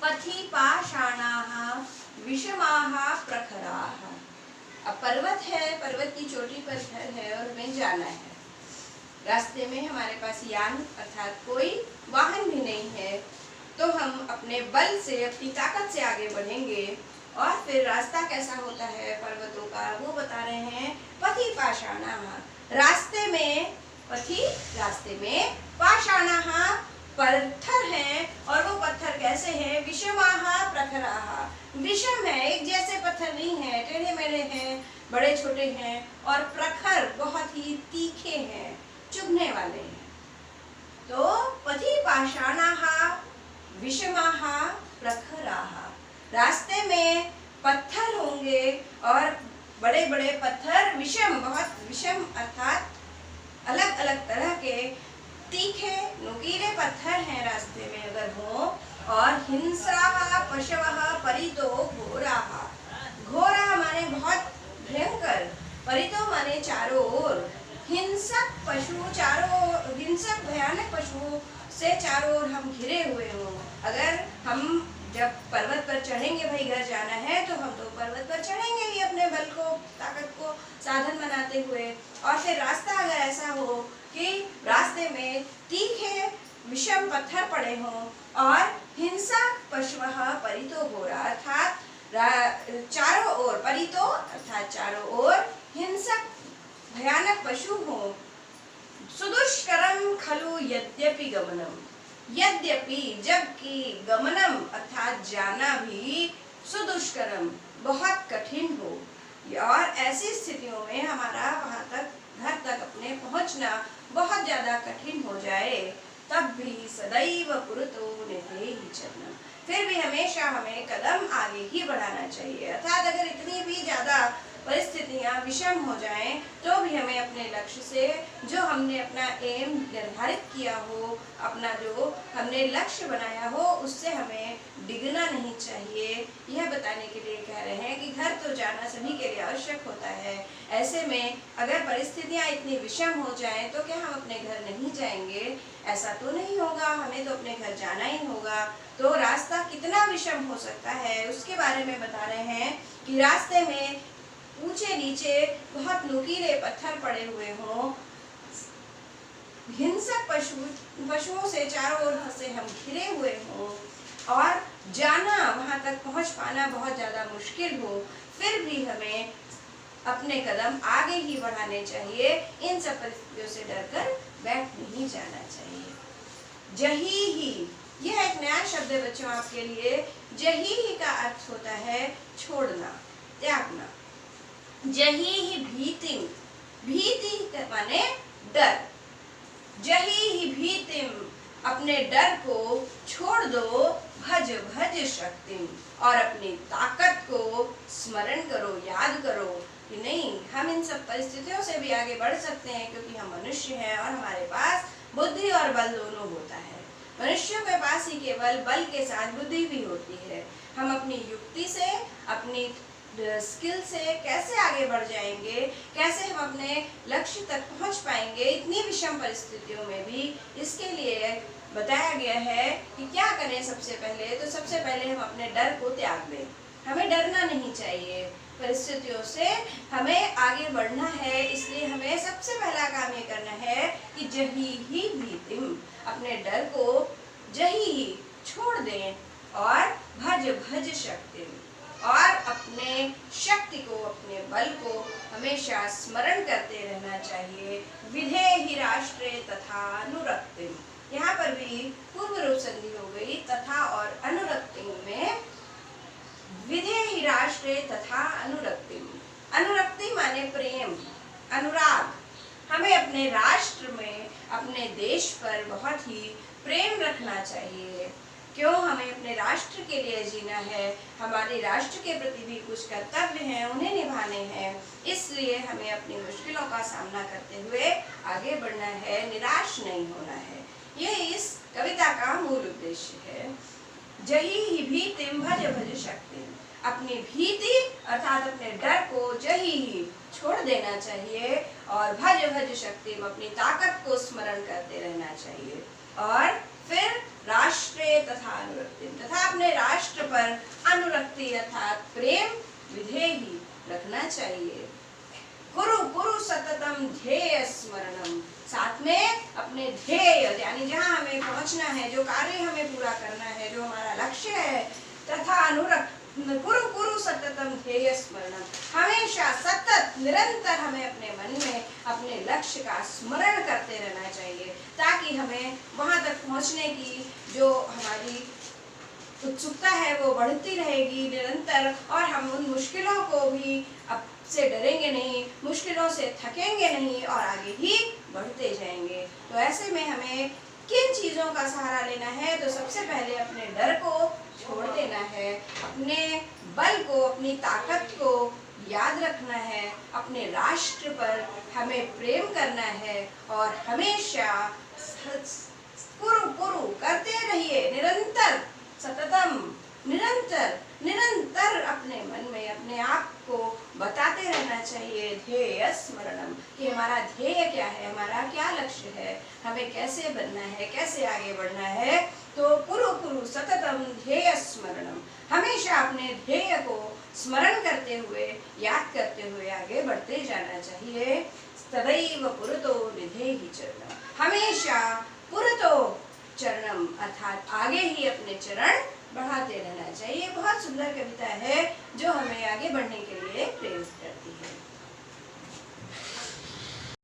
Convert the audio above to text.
पथि पाषाणाः विषमाः प्रखराः। अब पर्वत है, पर्वत की चोटी पर घर है और हमें जाना है। रास्ते में हमारे पास यान अर्थात कोई वाहन भी नहीं है, तो हम अपने बल से, अपनी ताकत से आगे बढ़ेंगे। और फिर रास्ता कैसा होता है पर्वतों का, वो बता रहे हैं। पथि पाषाणाः, रास्ते में, पथि रास्ते में, पाषाणाः पत्थर हैं, और वो पत्थर कैसे हैं? विषमाः प्रखराः, विषम है, एक जैसे पत्थर नहीं है, टेढ़े मेढ़े हैं, बड़े छोटे हैं, और प्रखर बहुत ही तीखे हैं, चुभने वाले हैं। तो पथि पाषाणाः विषमाः प्रखराः, रास्ते में पत्थर होंगे और बड़े बड़े पत्थर, विषम, बहुत विषम अर्थात अलग अलग तरह के तीखे नुकीले पत्थर हैं रास्ते में अगर हो। और हिंसाः पशवः परितो घोराः, घोरा माने बहुत भयंकर, परितो माने चारों ओर, हिंसक पशु, चारों हिंसक भयानक पशुओं से चारों ओर हम घिरे हुए हों। अगर हम जब पर्वत पर चढ़ेंगे, भाई घर जाना है, तो हम तो पर्वत पर चढ़ेंगे ही अपने बल को, ताकत को साधन बनाते हुए। और फिर रास्ता अगर ऐसा हो कि रास्ते में तीखे विषम पत्थर पड़े हों और हिंसक पशवः परितो घोरा, अर्थात चारों ओर, परितो अर्थात चारों ओर हिंसक भयानक पशु हो। सुदुष्करम खलु यद्यपि गमनम, यद्यपि जबकि, गमनम अर्थात जाना भी, सुदुष्करम बहुत कठिन हो। और ऐसी स्थितियों में हमारा वहां तक, घर तक अपने पहुंचना बहुत ज्यादा कठिन हो जाए, तब भी सदैव पुरतो नेतेहि चरणम, फिर भी हमेशा हमें कदम आगे ही बढ़ाना चाहिए। अर्थात अगर इतनी भी ज्यादा परिस्थितियां विषम हो जाएं, तो भी हमें अपने लक्ष्य से, जो हमने अपना एम निर्धारित किया हो, अपना जो हमने लक्ष्य बनाया हो, उससे हमें डिगना नहीं चाहिए। यह बताने के लिए कह रहे हैं कि घर तो जाना सभी के लिए आवश्यक होता है। ऐसे में अगर परिस्थितियां इतनी विषम हो जाएं, तो क्या हम अपने घर नहीं जाएंगे? ऐसा तो नहीं होगा, हमें तो अपने घर जाना ही होगा। तो रास्ता कितना विषम हो सकता है उसके बारे में बता रहे हैं कि रास्ते में ऊंचे नीचे बहुत नुकीले पत्थर पड़े हुए हों, हिंसक पशुओं से चारों ओर से हम घिरे हुए हों, और जाना, वहां तक पहुंच पाना बहुत ज्यादा मुश्किल हो, फिर भी हमें अपने कदम आगे ही बढ़ाने चाहिए। इन सब परिस्थितियों से डरकर बैठ नहीं जाना चाहिए। जही ही, यह एक नया शब्द है बच्चों आपके लिए। जही ही का अर्थ होता है छोड़ना, त्यागना। जही ही भीतिम, भीति माने डर। जही ही भीतिम, अपने डर को छोड़ दो। भज भज शक्तिम, और अपनी ताकत को स्मरण करो, याद करो कि नहीं, हम इन सब परिस्थितियों से भी आगे बढ़ सकते हैं, क्योंकि हम मनुष्य हैं और हमारे पास बुद्धि और बल दोनों होता है। मनुष्यों के पास ही केवल बल के साथ बुद्धि भी होती है। हम अपनी युक्ति से, अपनी स्किल से कैसे आगे बढ़ जाएंगे, कैसे हम अपने लक्ष्य तक पहुंच पाएंगे इतनी विषम परिस्थितियों में भी, इसके लिए बताया गया है कि क्या करें। सबसे पहले तो सबसे पहले हम अपने डर को त्याग दें। हमें डरना नहीं चाहिए, परिस्थितियों से हमें आगे बढ़ना है। इसलिए हमें सबसे पहला काम ये करना है कि जही ही भीतिम, अपने डर को जही ही छोड़ दें, और भज भज शक्तिम, और अपने शक्ति को, अपने बल को हमेशा स्मरण करते रहना चाहिए। विधेहि राष्ट्रे तथा अनुरक्तिम, यहाँ पर भी पूर्व रूप संधि हो गई, तथा और अनुरक्तिम में। विधेहि राष्ट्रे तथा अनुरक्तिम, अनुरक्ति माने प्रेम, अनुराग। हमें अपने राष्ट्र में, अपने देश पर बहुत ही प्रेम रखना चाहिए। क्यों? हमें अपने राष्ट्र के लिए जीना है, हमारे राष्ट्र के प्रति भी कुछ कर्तव्य हैं, उन्हें निभाने हैं। इसलिए हमें अपनी मुश्किलों का सामना करते हुए आगे बढ़ना है, निराश नहीं होना है। ये इस कविता का मूल उद्देश्य है। जही ही भीतिम भज भज शक्तिम, अपनी भीति अर्थात अपने डर को जही ही छोड़ देना चाहिए, और भज भज शक्तिम, अपनी ताकत को स्मरण करते रहना चाहिए। और फिर राष्ट्रे तथा अनुरक्ति तथा अपने राष्ट्र पर अनुरक्ति अर्थात प्रेम विधेयी रखना चाहिए। कुरु कुरु सततम ध्येय स्मरणम, साथ में अपने ध्येय यानी जहाँ हमें पहुँचना है, जो कार्य हमें पूरा करना है, जो हमारा लक्ष्य है, तथा अनुरक्त कुरु कुरु सततम ध्येय स्मरणम, हमेशा सतत निरंतर हमें अपने मन में अपने लक्ष्य का स्मरण करते रहना चाहिए, ताकि हमें वहां तक पहुंचने की जो हमारी उत्सुकता है वो बढ़ती रहेगी निरंतर, और हम उन मुश्किलों को भी अब से डरेंगे नहीं, मुश्किलों से थकेंगे नहीं और आगे ही बढ़ते जाएंगे। तो ऐसे में हमें किन चीज़ों का सहारा लेना है? तो सबसे पहले अपने डर को छोड़ देना है, अपने बल को, अपनी ताकत को याद रखना है, अपने राष्ट्र पर हमें प्रेम करना है और हमेशा कुरु कुरु करते रहिए, निरंतर सततम निरंतर निरंतर अपने मन में अपने आप को बताते रहना चाहिए ध्येय स्मरणम, कि हमारा ध्येय क्या है, हमारा क्या लक्ष्य है, हमें कैसे बनना है, कैसे आगे बढ़ना है। तो कुरु कुरु सततम ध्येय स्मरणम, हमेशा अपने ध्येय को स्मरण करते हुए, याद करते हुए आगे बढ़ते जाना चाहिए। तदैव पुरतो निधेहि चरणम, हमेशा पुरतो चरणम अर्थात आगे ही अपने चरण बढ़ाते रहना चाहिए। बहुत सुंदर कविता है जो हमें आगे बढ़ने के लिए प्रेरित करती है।